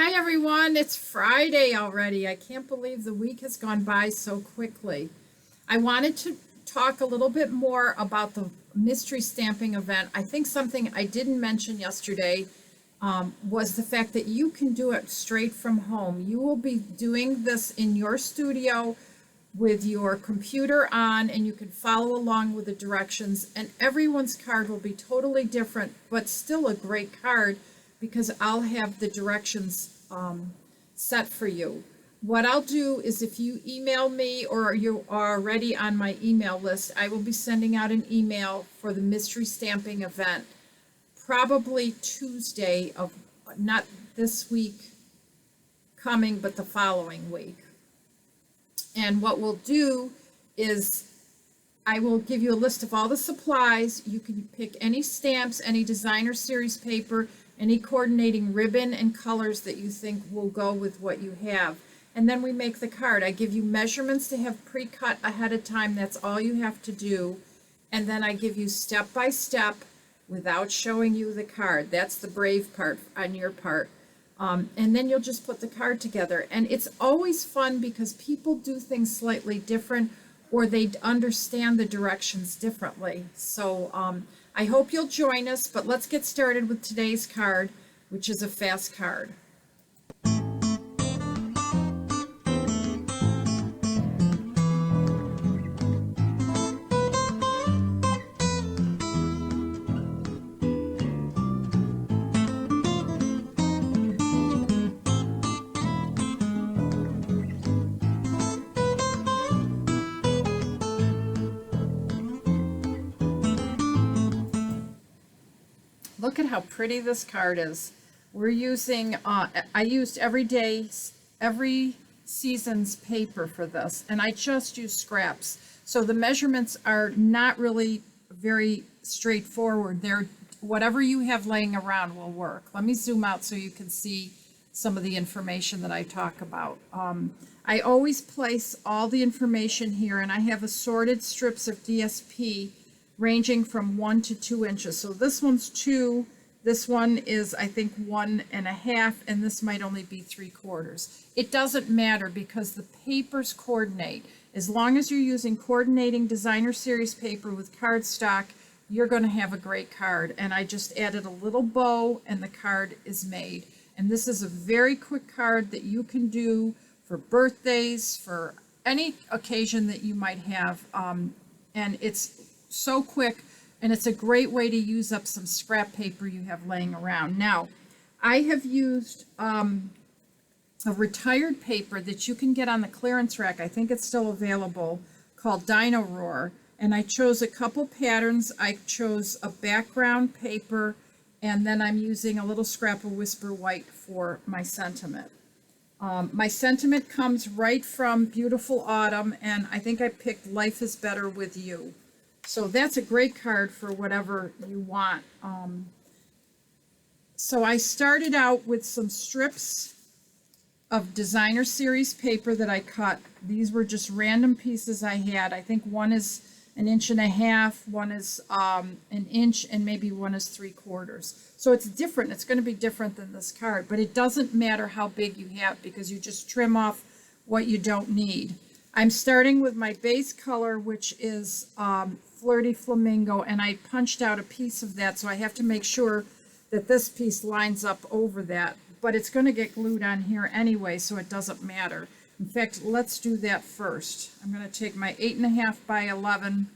Hi everyone, it's Friday already. I can't believe the week has gone by so quickly. I wanted to talk a little bit more about the mystery stamping event. I think something I didn't mention yesterday was the fact that you can do it straight from home. You will be doing this in your studio with your computer on, and you can follow along with the directions, and everyone's card will be totally different, but still a great card because I'll have the directions set for you. What I'll do is if you email me or you are already on my email list, I will be sending out an email for the mystery stamping event, probably Tuesday of not this week coming, but the following week. And what we'll do is I will give you a list of all the supplies. You can pick any stamps, any designer series paper, any coordinating ribbon and colors that you think will go with what you have. And then we make the card. I give you measurements to have pre-cut ahead of time. That's all you have to do. And then I give you step by step without showing you the card. That's the brave part on your part. And then you'll just put the card together. And it's always fun because people do things slightly different or they understand the directions differently. So I hope you'll join us, but let's get started with today's card, which is a fast card. Look at how pretty this card is. We're using, I used every season's paper for this, and I just used scraps. So the measurements are not really very straightforward. They're, whatever you have laying around will work. Let me zoom out so you can see some of the information that I talk about. I always place all the information here, and I have assorted strips of DSP ranging from 1 to 2 inches. So this one's 2, this one is I think 1.5, and this might only be 3/4. It doesn't matter because the papers coordinate. As long as you're using coordinating designer series paper with cardstock, you're going to have a great card. And I just added a little bow and the card is made. And this is a very quick card that you can do for birthdays, for any occasion that you might have. And it's so quick, and it's a great way to use up some scrap paper you have laying around. Now, I have used a retired paper that you can get on the clearance rack. I think it's still available, called Dino Roar. And I chose a couple patterns. I chose a background paper, and then I'm using a little scrap of Whisper White for my sentiment. My sentiment comes right from Beautiful Autumn, and I think I picked Life is Better with You. So that's a great card for whatever you want. So I started out with some strips of designer series paper that I cut. These were just random pieces I had. I think one is 1.5 inches, one is 1 inch, and maybe one is 3/4. So it's different. It's going to be different than this card, but it doesn't matter how big you have because you just trim off what you don't need. I'm starting with my base color, which is Flirty Flamingo, and I punched out a piece of that, so I have to make sure that this piece lines up over that, but it's going to get glued on here anyway, so it doesn't matter. In fact, let's do that first. I'm going to take my 8.5 by 11,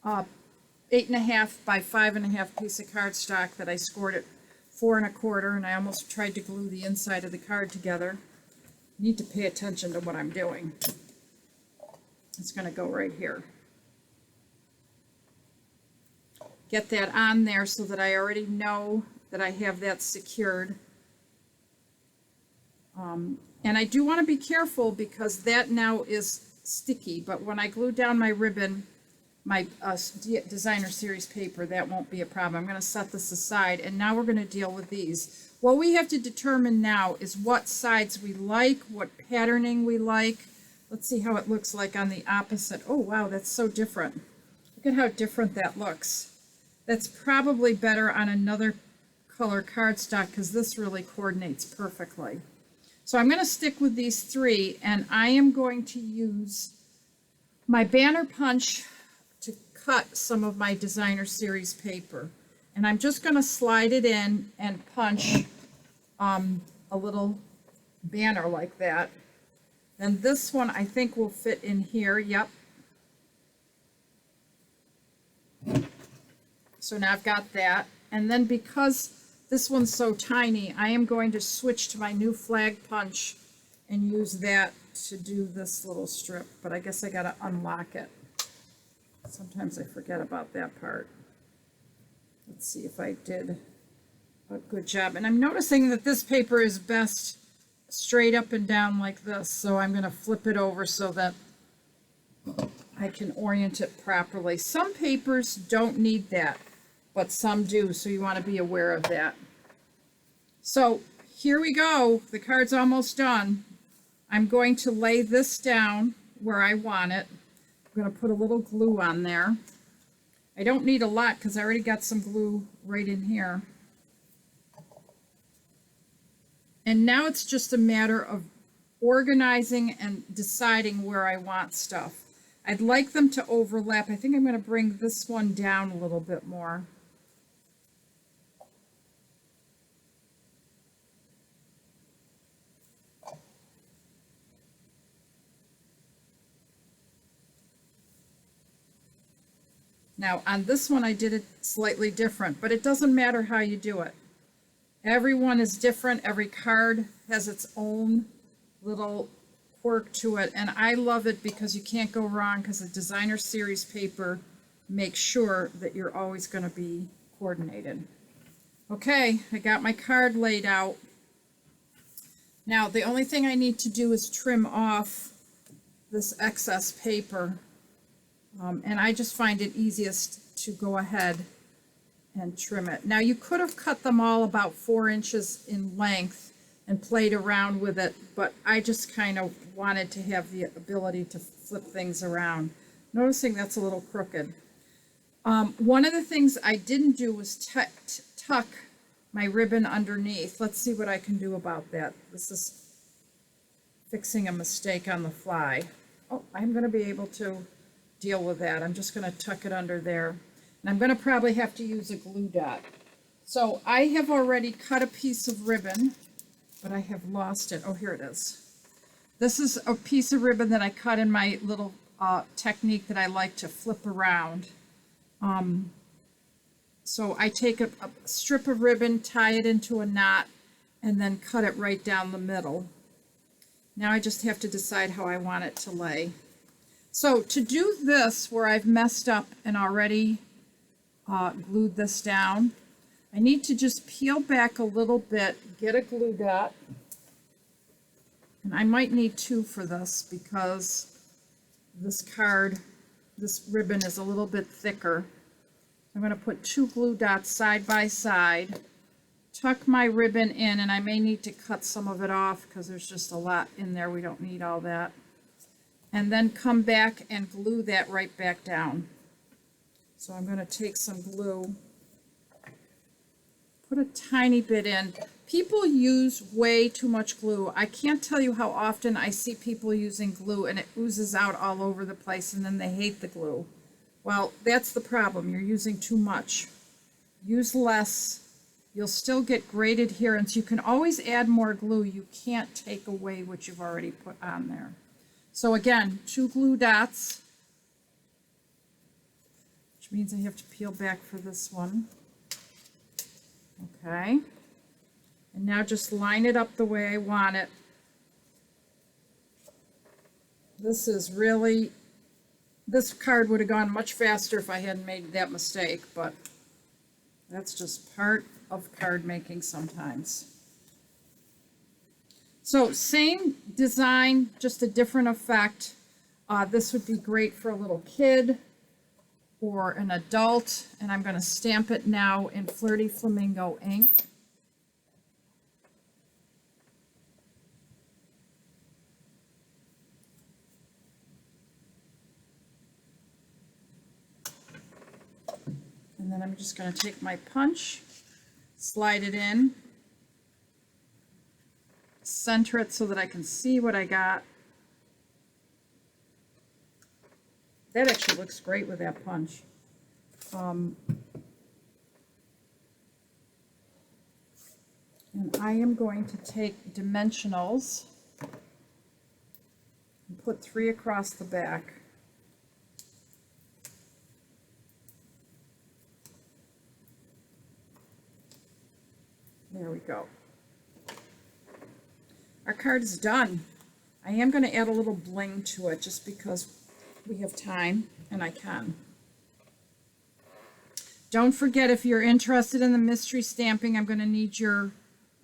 8.5 by 5.5 piece of cardstock that I scored at 4 1/4, and I almost tried to glue the inside of the card together. Need to pay attention to what I'm doing. It's going to go right here. Get that on there so that I already know that I have that secured. And I do want to be careful because that now is sticky, but when I glue down my ribbon, my designer series paper, that won't be a problem. I'm going to set this aside, and now we're going to deal with these. What we have to determine now is what sides we like, what patterning we like. Let's see how it looks like on the opposite. Oh, wow, that's so different. Look at how different that looks. That's probably better on another color cardstock because this really coordinates perfectly. So I'm going to stick with these three, and I am going to use my banner punch to cut some of my designer series paper. And I'm just going to slide it in and punch a little banner like that. And this one I think will fit in here. Yep. So now I've got that. And then because this one's so tiny, I am going to switch to my new flag punch and use that to do this little strip. But I guess I got to unlock it. Sometimes I forget about that part. Let's see if I did a good job. And I'm noticing that this paper is best straight up and down like this. So I'm going to flip it over so that I can orient it properly. Some papers don't need that, but some do, so you want to be aware of that. So here we go. The card's almost done. I'm going to lay this down where I want it. I'm going to put a little glue on there. I don't need a lot because I already got some glue right in here. And now it's just a matter of organizing and deciding where I want stuff. I'd like them to overlap. I think I'm going to bring this one down a little bit more. Now on this one I did it slightly different, but it doesn't matter how you do it. Everyone is different. Every card has its own little quirk to it, and I love it because you can't go wrong because the designer series paper makes sure that you're always going to be coordinated. Okay, I got my card laid out. Now the only thing I need to do is trim off this excess paper, and I just find it easiest to go ahead and trim it. Now you could have cut them all about 4 inches in length and played around with it, but I just kind of wanted to have the ability to flip things around. Noticing that's a little crooked. One of the things I didn't do was tuck my ribbon underneath. Let's see what I can do about that. This is fixing a mistake on the fly. Oh, I'm going to be able to deal with that. I'm just going to tuck it under there. And I'm going to probably have to use a glue dot. So I have already cut a piece of ribbon, but I have lost it. Oh, here it is. This is a piece of ribbon that I cut in my little technique that I like to flip around. So I take a strip of ribbon, tie it into a knot, and then cut it right down the middle. Now I just have to decide how I want it to lay. So to do this where I've messed up and already glued this down, I need to just peel back a little bit, get a glue dot, and I might need 2 for this because this ribbon is a little bit thicker. I'm going to put 2 glue dots side by side, tuck my ribbon in, and I may need to cut some of it off because there's just a lot in there. We don't need all that. And then come back and glue that right back down. So I'm going to take some glue, put a tiny bit in. People use way too much glue. I can't tell you how often I see people using glue and it oozes out all over the place and then they hate the glue. Well, that's the problem. You're using too much. Use less. You'll still get great adherence. You can always add more glue. You can't take away what you've already put on there. So again, 2 glue dots, which means I have to peel back for this one. Okay. And now just line it up the way I want it. This card would have gone much faster if I hadn't made that mistake, but that's just part of card making sometimes. So same design, just a different effect. This would be great for a little kid or an adult, and I'm going to stamp it now in Flirty Flamingo ink. And then I'm just going to take my punch, slide it in, center it so that I can see what I got. That actually looks great with that punch. And I am going to take dimensionals and put 3 across the back. There we go. Our card is done. I am going to add a little bling to it just because we have time and I can. Don't forget, if you're interested in the mystery stamping, I'm going to need your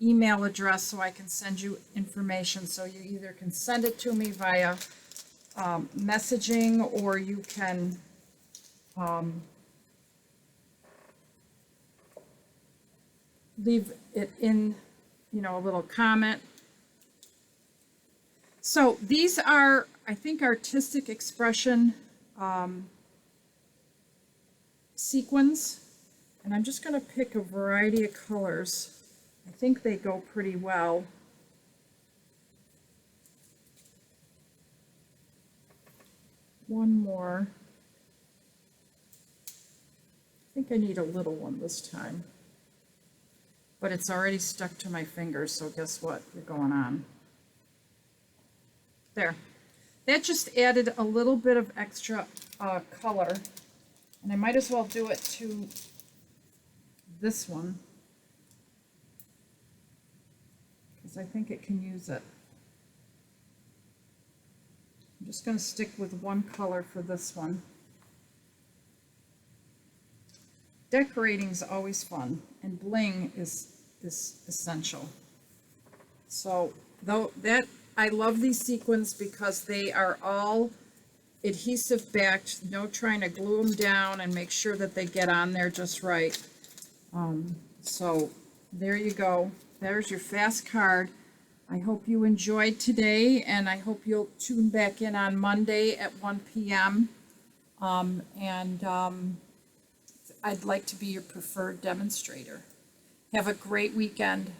email address so I can send you information. So you either can send it to me via messaging, or you can leave it in, a little comment. So these are, I think, artistic expression sequins, and I'm just going to pick a variety of colors. I think they go pretty well. One more. I think I need a little one this time, but it's already stuck to my fingers, so guess what? You're going on. There. That just added a little bit of extra color, and I might as well do it to this one, because I think it can use it. I'm just going to stick with one color for this one. Decorating is always fun, and bling is essential. So I love these sequins because they are all adhesive backed, no trying to glue them down, and make sure that they get on there just right. So there you go. There's your fast card. I hope you enjoyed today, and I hope you'll tune back in on Monday at 1 p.m. I'd like to be your preferred demonstrator. Have a great weekend.